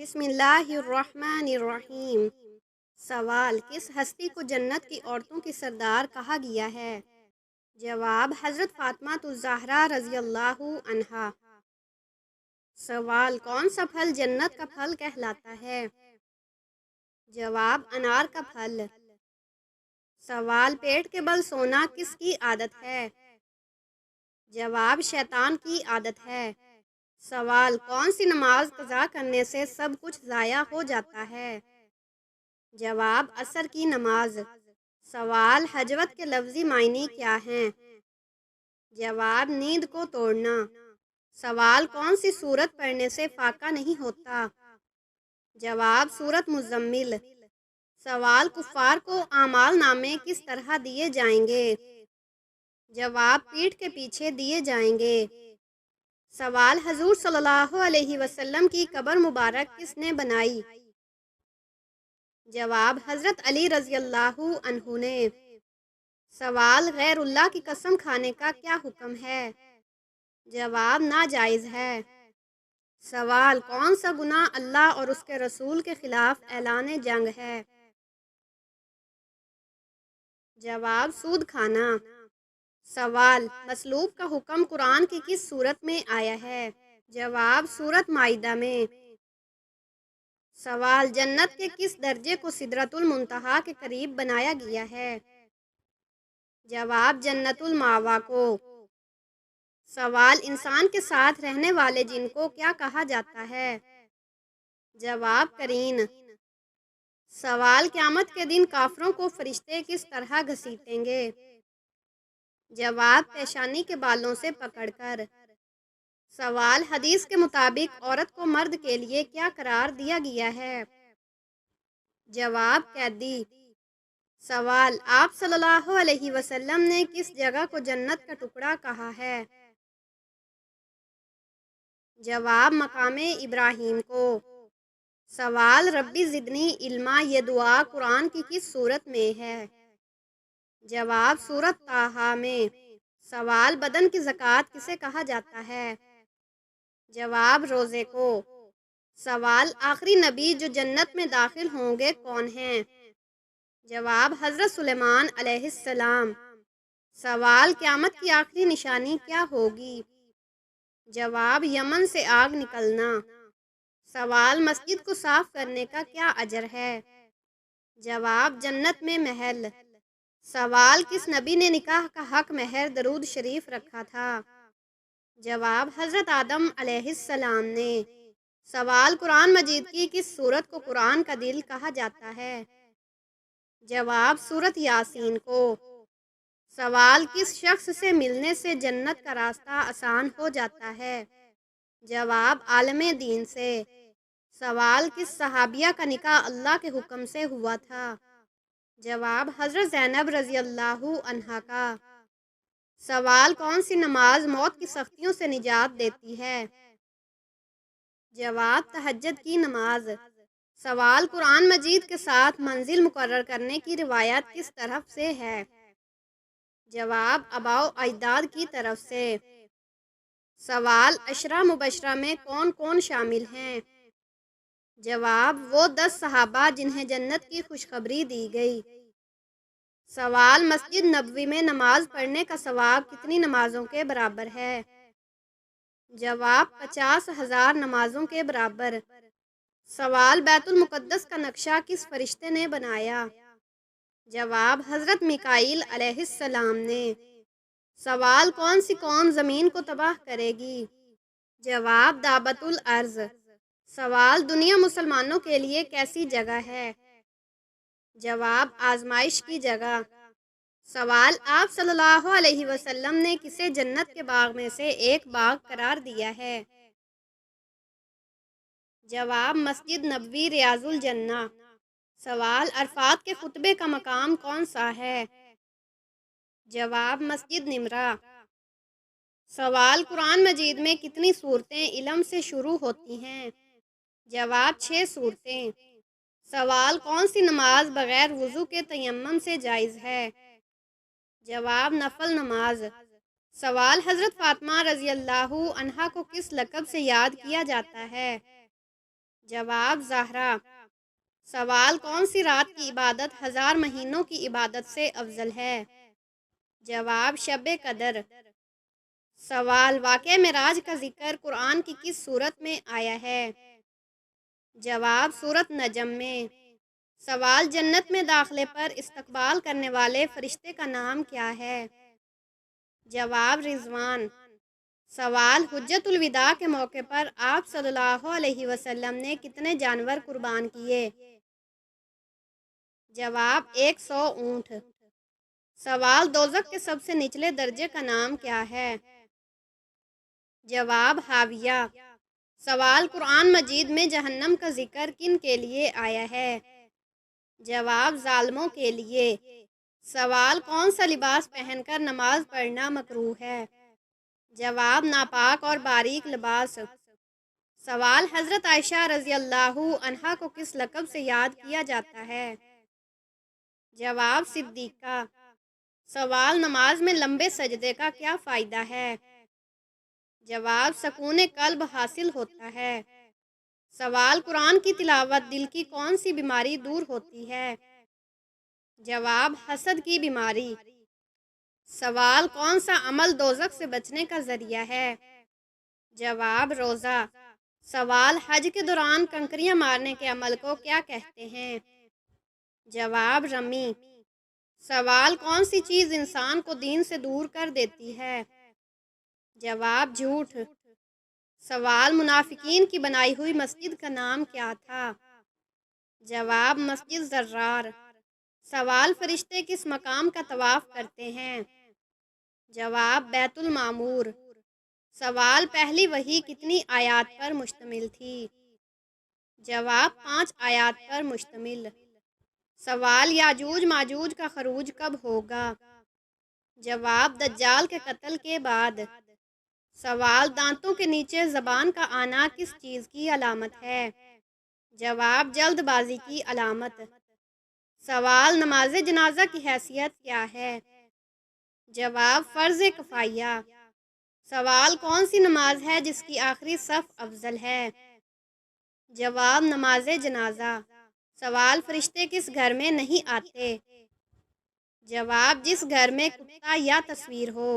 بسم اللہ الرحمن الرحیم۔ سوال: کس ہستی کو جنت کی عورتوں کی سردار کہا گیا ہے؟ جواب: حضرت فاطمہ الزہرا رضی اللہ عنہا۔ سوال: کون سا پھل جنت کا پھل کہلاتا ہے؟ جواب: انار کا پھل۔ سوال: پیٹ کے بل سونا کس کی عادت ہے؟ جواب: شیطان کی عادت ہے۔ سوال: کون سی نماز قضا کرنے سے سب کچھ ضائع ہو جاتا ہے؟ جواب: عصر کی نماز۔ سوال: حجوت کے لفظی معنی کیا ہیں؟ جواب: نیند کو توڑنا۔ سوال: کون سی سورت پڑھنے سے فاقہ نہیں ہوتا؟ جواب: سورت مزمل۔ سوال: کفار کو اعمال نامے کس طرح دیے جائیں گے؟ جواب: پیٹھ کے پیچھے دیے جائیں گے۔ سوال: حضور صلی اللہ علیہ وسلم کی قبر مبارک کس نے بنائی؟ جواب: حضرت علی رضی اللہ عنہ نے۔ سوال: غیر اللہ کی قسم کھانے کا کیا حکم ہے؟ جواب: ناجائز ہے۔ سوال: کون سا گناہ اللہ اور اس کے رسول کے خلاف اعلان جنگ ہے؟ جواب: سود کھانا۔ سوال: مسلوب کا حکم قرآن کی کس سورت میں آیا ہے؟ جواب: سورت مائدہ میں۔ سوال: جنت کے کس درجے کو سدرۃ المنتہا کے قریب بنایا گیا ہے؟ جواب: جنت المأویٰ کو۔ سوال: انسان کے ساتھ رہنے والے جن کو کیا کہا جاتا ہے؟ جواب: قرین۔ سوال: قیامت کے دن کافروں کو فرشتے کس طرح گھسیٹیں گے؟ جواب: پیشانی کے بالوں سے پکڑ کر۔ سوال: حدیث کے مطابق عورت کو مرد کے لیے کیا قرار دیا گیا ہے؟ جواب: قیدی۔ سوال: آپ صلی اللہ علیہ وسلم نے کس جگہ کو جنت کا ٹکڑا کہا ہے؟ جواب: مقام ابراہیم کو۔ سوال: ربی زدنی علما یہ دعا قرآن کی کس سورت میں ہے؟ جواب: سورت طٰہٰ میں۔ سوال: بدن کی زکوٰۃ کسے کہا جاتا ہے؟ جواب: روزے کو۔ سوال: آخری نبی جو جنت میں داخل ہوں گے کون ہیں؟ جواب: حضرت سلیمان علیہ السلام۔ سوال: قیامت کی آخری نشانی کیا ہوگی؟ جواب: یمن سے آگ نکلنا۔ سوال: مسجد کو صاف کرنے کا کیا اجر ہے؟ جواب: جنت میں محل۔ سوال: کس نبی نے نکاح کا حق مہر درود شریف رکھا تھا؟ جواب: حضرت آدم علیہ السلام نے۔ سوال: قرآن مجید کی کس سورت کو قرآن کا دل کہا جاتا ہے؟ جواب: سورت یاسین کو۔ سوال: کس شخص سے ملنے سے جنت کا راستہ آسان ہو جاتا ہے؟ جواب: عالم دین سے۔ سوال: کس صحابیہ کا نکاح اللہ کے حکم سے ہوا تھا؟ جواب: حضرت زینب رضی اللہ عنہا کا۔ سوال: کون سی نماز موت کی سختیوں سے نجات دیتی ہے؟ جواب: تہجد کی نماز۔ سوال: قرآن مجید کے ساتھ منزل مقرر کرنے کی روایت کس طرف سے ہے؟ جواب: آباء و اجداد کی طرف سے۔ سوال: عشرہ مبشرہ میں کون کون شامل ہیں؟ جواب: وہ 10 صحابہ جنہیں جنت کی خوشخبری دی گئی۔ سوال: مسجد نبوی میں نماز پڑھنے کا ثواب کتنی نمازوں کے برابر ہے؟ جواب: 50,000 نمازوں کے برابر۔ سوال: بیت المقدس کا نقشہ کس فرشتے نے بنایا؟ جواب: حضرت میکائیل علیہ السلام نے۔ سوال: کون سی قوم زمین کو تباہ کرے گی؟ جواب: دابۃ الارض۔ سوال: دنیا مسلمانوں کے لیے کیسی جگہ ہے؟ جواب: آزمائش کی جگہ۔ سوال: آپ صلی اللہ علیہ وسلم نے کسے جنت کے باغ میں سے ایک باغ قرار دیا ہے؟ جواب: مسجد نبوی ریاض الجنہ۔ سوال: عرفات کے خطبے کا مقام کون سا ہے؟ جواب: مسجد نمرہ۔ سوال: قرآن مجید میں کتنی سورتیں علم سے شروع ہوتی ہیں؟ جواب: 6 سورتیں۔ سوال: کون سی نماز بغیر وضو کے تیمم سے جائز ہے؟ جواب: نفل نماز۔ سوال: حضرت فاطمہ رضی اللہ عنہا کو کس لقب سے یاد کیا جاتا ہے؟ جواب زہرا۔ سوال کون سی رات کی عبادت 1000 مہینوں کی عبادت سے افضل ہے؟ جواب شب قدر۔ سوال واقعہ معراج کا ذکر قرآن کی کس سورت میں آیا ہے؟ جواب سورۃ نجم میں۔ سوال جنت میں داخلے پر استقبال کرنے والے فرشتے کا نام کیا ہے؟ جواب رضوان۔ سوال حجۃ الوداع کے موقع پر آپ صلی اللہ علیہ وسلم نے کتنے جانور قربان کیے؟ جواب 100 اونٹ۔ سوال دوزخ کے سب سے نچلے درجے کا نام کیا ہے؟ جواب حاویہ۔ سوال قرآن مجید میں جہنم کا ذکر کن کے لیے آیا ہے؟ جواب ظالموں کے لیے۔ سوال کون سا لباس پہن کر نماز پڑھنا مکروہ ہے؟ جواب ناپاک اور باریک لباس۔ سوال حضرت عائشہ رضی اللہ عنہا کو کس لقب سے یاد کیا جاتا ہے؟ جواب صدیقہ۔ سوال نماز میں لمبے سجدے کا کیا فائدہ ہے؟ جواب سکون قلب حاصل ہوتا ہے۔ سوال قرآن کی تلاوت دل کی کون سی بیماری دور ہوتی ہے؟ جواب حسد کی بیماری۔ سوال کون سا عمل دوزخ سے بچنے کا ذریعہ ہے؟ جواب روزہ۔ سوال حج کے دوران کنکریاں مارنے کے عمل کو کیا کہتے ہیں؟ جواب رمی۔ سوال کون سی چیز انسان کو دین سے دور کر دیتی ہے؟ جواب جھوٹ۔ سوال منافقین کی بنائی ہوئی مسجد کا نام کیا تھا؟ جواب مسجد زرار۔ سوال فرشتے کس مقام کا طواف کرتے ہیں؟ جواب بیت المعمور۔ سوال پہلی وحی کتنی آیات پر مشتمل تھی؟ جواب 5 آیات پر مشتمل۔ سوال یاجوج ماجوج کا خروج کب ہوگا؟ جواب دجال کے قتل کے بعد۔ سوال دانتوں کے نیچے زبان کا آنا کس چیز کی علامت ہے؟ جواب جلد بازی کی علامت۔ سوال نماز جنازہ کی حیثیت کیا ہے؟ جواب فرض کفائیہ۔ سوال کون سی نماز ہے جس کی آخری صف افضل ہے؟ جواب نماز جنازہ۔ سوال فرشتے کس گھر میں نہیں آتے؟ جواب جس گھر میں کتا یا تصویر ہو۔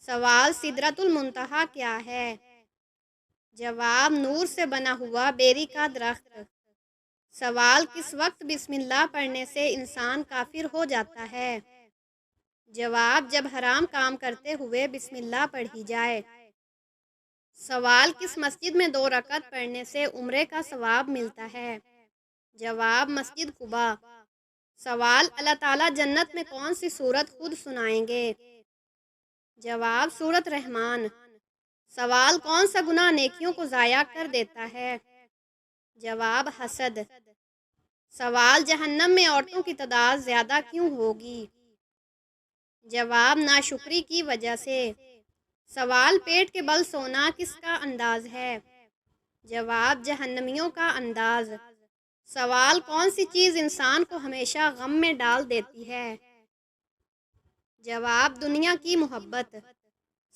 سوال سدرۃ المنتہا کیا ہے؟ جواب نور سے بنا ہوا بیری کا درخت۔ سوال کس وقت بسم اللہ پڑھنے سے انسان کافر ہو جاتا ہے؟ جواب جب حرام کام کرتے ہوئے بسم اللہ پڑھی جائے۔ سوال کس مسجد میں 2 رکعت پڑھنے سے عمرے کا ثواب ملتا ہے؟ جواب مسجد قباء۔ سوال اللہ تعالیٰ جنت میں کون سی سورت خود سنائیں گے؟ جواب سورۃ رحمان۔ سوال کون سا گناہ نیکیوں کو ضائع کر دیتا ہے؟ جواب حسد۔ سوال جہنم میں عورتوں کی تعداد زیادہ کیوں ہوگی؟ جواب ناشکری کی وجہ سے۔ سوال پیٹ کے بل سونا کس کا انداز ہے؟ جواب جہنمیوں کا انداز۔ سوال کون سی چیز انسان کو ہمیشہ غم میں ڈال دیتی ہے؟ جواب دنیا کی محبت۔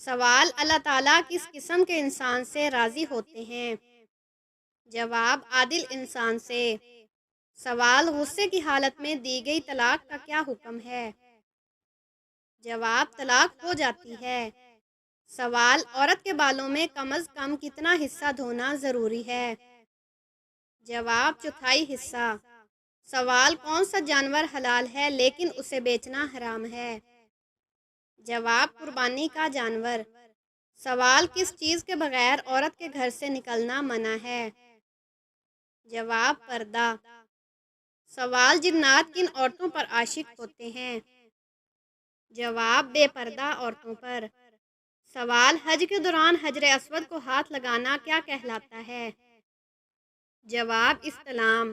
سوال اللہ تعالیٰ کس قسم کے انسان سے راضی ہوتے ہیں؟ جواب عادل انسان سے۔ سوال غصے کی حالت میں دی گئی طلاق کا کیا حکم ہے؟ جواب طلاق ہو جاتی ہے۔ سوال عورت کے بالوں میں کم از کم کتنا حصہ دھونا ضروری ہے؟ جواب 1/4 حصہ۔ سوال کون سا جانور حلال ہے لیکن اسے بیچنا حرام ہے؟ جواب قربانی کا جانور۔ سوال کس چیز کے بغیر عورت کے گھر سے نکلنا منع ہے؟ جواب پردہ۔ سوال جنات کن عورتوں پر عاشق ہوتے ہیں؟ جواب بے پردہ عورتوں پر۔ سوال حج کے دوران حجر اسود کو ہاتھ لگانا کیا کہلاتا ہے؟ جواب استلام۔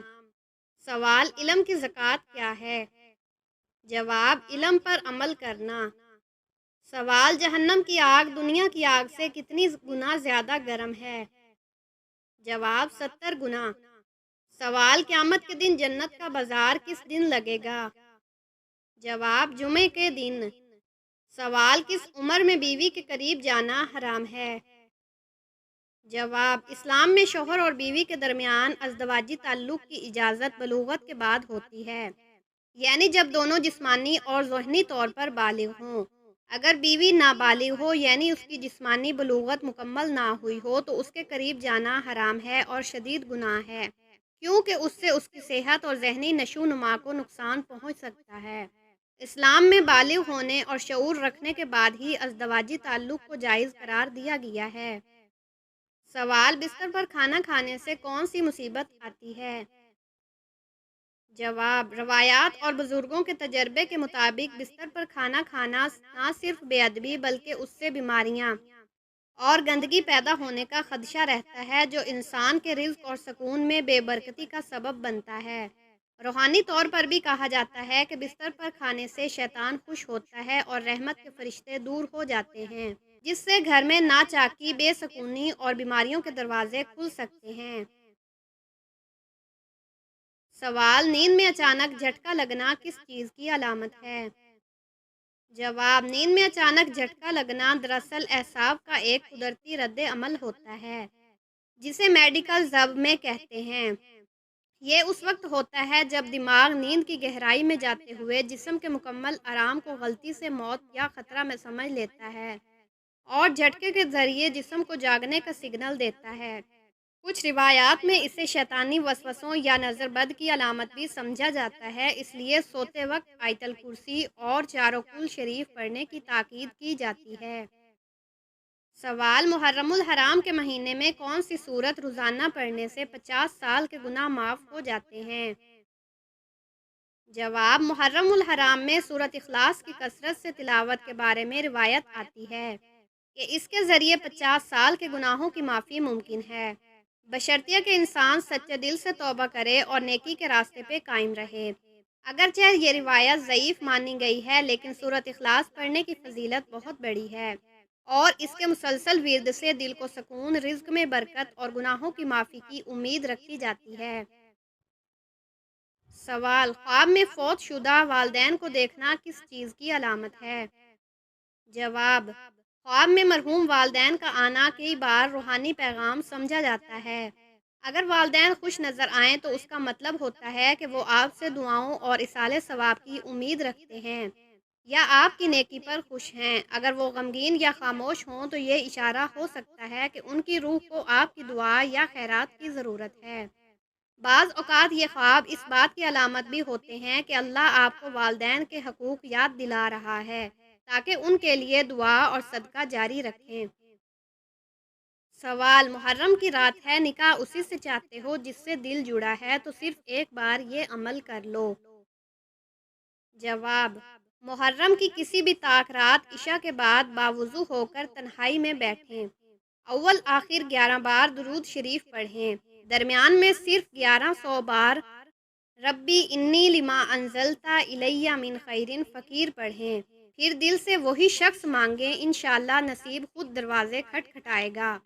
سوال علم کی زکوٰۃ کیا ہے؟ جواب علم پر عمل کرنا۔ سوال جہنم کی آگ دنیا کی آگ سے کتنی گنا زیادہ گرم ہے؟ جواب 70 گنا۔ سوال قیامت کے دن جنت کا بازار کس دن لگے گا؟ جواب جمعے کے دن۔ سوال کس عمر میں بیوی کے قریب جانا حرام ہے؟ جواب: اسلام میں شوہر اور بیوی کے درمیان ازدواجی تعلق کی اجازت بلوغت کے بعد ہوتی ہے، یعنی جب دونوں جسمانی اور ذہنی طور پر بالغ ہوں۔ اگر بیوی نابالغ ہو یعنی اس کی جسمانی بلوغت مکمل نہ ہوئی ہو تو اس کے قریب جانا حرام ہے اور شدید گناہ ہے، کیونکہ اس سے اس کی صحت اور ذہنی نشو و نما کو نقصان پہنچ سکتا ہے۔ اسلام میں بالغ ہونے اور شعور رکھنے کے بعد ہی ازدواجی تعلق کو جائز قرار دیا گیا ہے۔ سوال: بستر پر کھانا کھانے سے کون سی مصیبت آتی ہے؟ جواب: روایات اور بزرگوں کے تجربے کے مطابق بستر پر کھانا کھانا نہ صرف بے ادبی بلکہ اس سے بیماریاں اور گندگی پیدا ہونے کا خدشہ رہتا ہے، جو انسان کے رزق اور سکون میں بے برکتی کا سبب بنتا ہے۔ روحانی طور پر بھی کہا جاتا ہے کہ بستر پر کھانے سے شیطان خوش ہوتا ہے اور رحمت کے فرشتے دور ہو جاتے ہیں، جس سے گھر میں ناچاکی، بے سکونی اور بیماریوں کے دروازے کھل سکتے ہیں۔ سوال: نیند میں اچانک جھٹکا لگنا کس چیز کی علامت ہے؟ جواب: نیند میں اچانک جھٹکا لگنا دراصل اعصاب کا ایک قدرتی رد عمل ہوتا ہے، جسے میڈیکل ضرب میں کہتے ہیں۔ یہ اس وقت ہوتا ہے جب دماغ نیند کی گہرائی میں جاتے ہوئے جسم کے مکمل آرام کو غلطی سے موت یا خطرہ میں سمجھ لیتا ہے اور جھٹکے کے ذریعے جسم کو جاگنے کا سگنل دیتا ہے۔ کچھ روایات میں اسے شیطانی وسوسوں یا نظر بد کی علامت بھی سمجھا جاتا ہے، اس لیے سوتے وقت آیت الکرسی اور چارقول شریف پڑھنے کی تاکید کی جاتی ہے۔ سوال: محرم الحرام کے مہینے میں کون سی سورت روزانہ پڑھنے سے 50 سال کے گناہ معاف ہو جاتے ہیں؟ جواب: محرم الحرام میں سورت اخلاص کی کثرت سے تلاوت کے بارے میں روایت آتی ہے کہ اس کے ذریعے 50 سال کے گناہوں کی معافی ممکن ہے، بشرطیہ کہ انسان سچے دل سے توبہ کرے اور نیکی کے راستے پہ قائم رہے۔ اگرچہ یہ روایت ضعیف مانی گئی ہے، لیکن سورت اخلاص پڑھنے کی فضیلت بہت بڑی ہے اور اس کے مسلسل ورد سے دل کو سکون، رزق میں برکت اور گناہوں کی معافی کی امید رکھی جاتی ہے۔ سوال: خواب میں فوت شدہ والدین کو دیکھنا کس چیز کی علامت ہے؟ جواب: خواب میں مرحوم والدین کا آنا کئی بار روحانی پیغام سمجھا جاتا ہے۔ اگر والدین خوش نظر آئیں تو اس کا مطلب ہوتا ہے کہ وہ آپ سے دعاؤں اور ایصال ثواب کی امید رکھتے ہیں یا آپ کی نیکی پر خوش ہیں۔ اگر وہ غمگین یا خاموش ہوں تو یہ اشارہ ہو سکتا ہے کہ ان کی روح کو آپ کی دعا یا خیرات کی ضرورت ہے۔ بعض اوقات یہ خواب اس بات کی علامت بھی ہوتے ہیں کہ اللہ آپ کو والدین کے حقوق یاد دلا رہا ہے تاکہ ان کے لیے دعا اور صدقہ جاری رکھیں۔ سوال: محرم کی رات ہے، نکاح اسی سے چاہتے ہو جس سے دل جڑا ہے تو صرف ایک بار یہ عمل کر لو۔ جواب: محرم کی کسی بھی طاق رات عشاء کے بعد باوضو ہو کر تنہائی میں بیٹھیں، اول آخر 11 بار درود شریف پڑھیں، درمیان میں صرف 1100 بار ربی انی لما انزلت الی من خیر فقیر پڑھیں، پھر دل سے وہی شخص مانگیں، انشاءاللہ نصیب خود دروازے کھٹکھٹائے گا۔